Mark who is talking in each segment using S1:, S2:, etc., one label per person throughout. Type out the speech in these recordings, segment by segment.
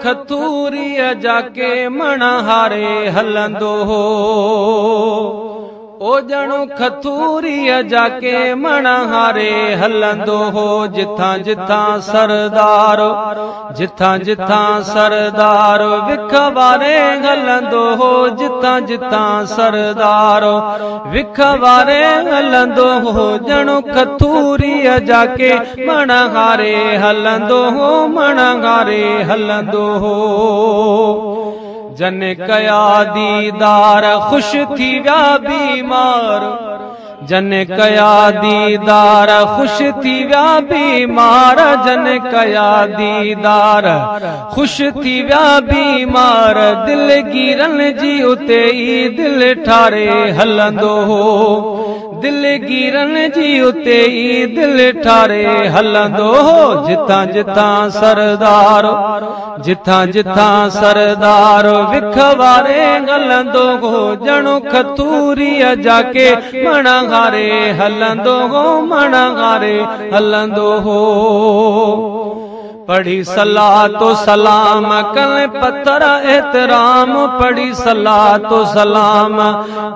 S1: खतूरीअ जाके मणहारे हलंदो हो। ओ ॼणो खतूरीअ जाके मणहारे हलंदो हो। जिथां जिथां सरदार जिथां जिथां सरदार विख वारे हलंदो हो। जिथां जिथां सरदार विख वारे हलंदो हो। ॼणो खतूरीअ जाके मणहारे हलंदो हो। मणहारे हलंदो हो। जन कया दीदार खुश थी व्या बीमार। जन कया दीदार खुश थी व्या बीमार। जन कया दीदार खुश थी व्या बीमार। दिल गिरन जी उते ई दिल ठारे हलंदो हो। दिल गिरन जी उते ई दिल ठारे हलंदो हो। जिथां जिथां सरदार जिथां जिथां सरदार विख वारे हलंदो हो। ॼणो खतूरीअ जाके मणहारे हलंदो हो। मणहारे हलंदो हो। पढ़ी सलातो सलाम कल पत्थर एहतराम। पढ़ी सलातो सलाम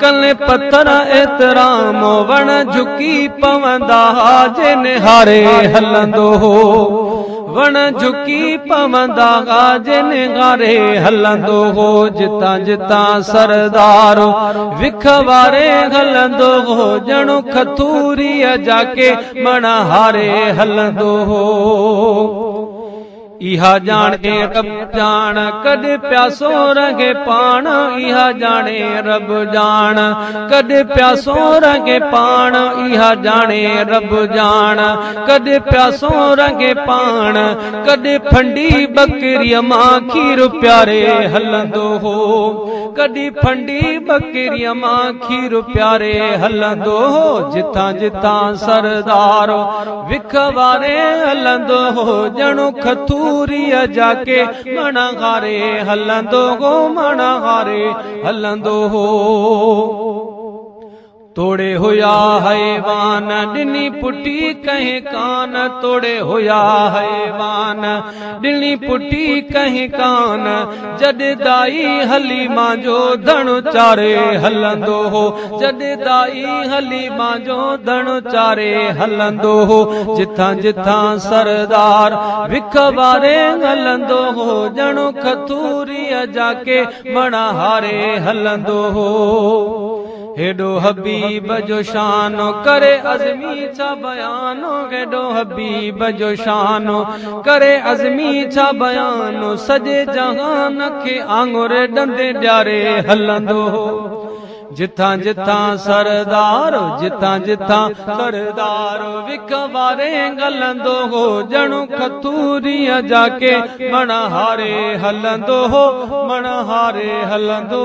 S1: कल पत्थर एहतराम। वण झुकी पवंदा जे निहारे हलंदो हो। वण झुकी पवंदा जे निहारे हलंदो हो। जिथां जिथां सरदार विख वारे हलंदो हो। ॼणो खतूरीअ जाके मणहारे हलंदो हो। इहा जाने रब जान कॾहिं प्यासो रंगे पाण। इहा जाने रब जान कॾहिं प्यासो रंगे पाण। इहा जाने रब जान कॾहिं प्यासो रंगे पाण। कॾहिं फंडी बकरीअ मां खीर प्यारे हलंदो हो। कॾहिं फंडी बकरीअ मां खीर प्यारे हलंदो हो। जिथां जिथां सरदार विख वारे हलंदो हो। ॼणो खतूरीअ जाके मणहारे हलंदो हो। मणहारे हलंदो हो। तोड़े हुया हैवान ॾिनी पुटी कहीं कान। तोड़े हुया हैवान ॾिनी पुटी कहीं कान। जॾहिं दाई हलीमा जो धण चारे हलंदो हो। जॾहिं दाई हलीमा जो धण चारे हलंदो हो। जिथां जिथां सरदार विख वारे हलंदो हो। ॼणो खतूरीअ जाके मणहारे हलंदो हो। हेॾो हबीब जो शानो करे अज़मी छा बयानो। हेॾो हबीब जो शानो करे अज़मी छा बयानो। सॼे जहान खे आंगुर ॾंदे ॾियारे हलंदो हो। जिथां जिथां सरदार जिथां जिथां सरदार विख वारे हलंदो हो। ॼणो खतूरीअ जाके मणहारे हलंदो हो। मणहारे हलंदो।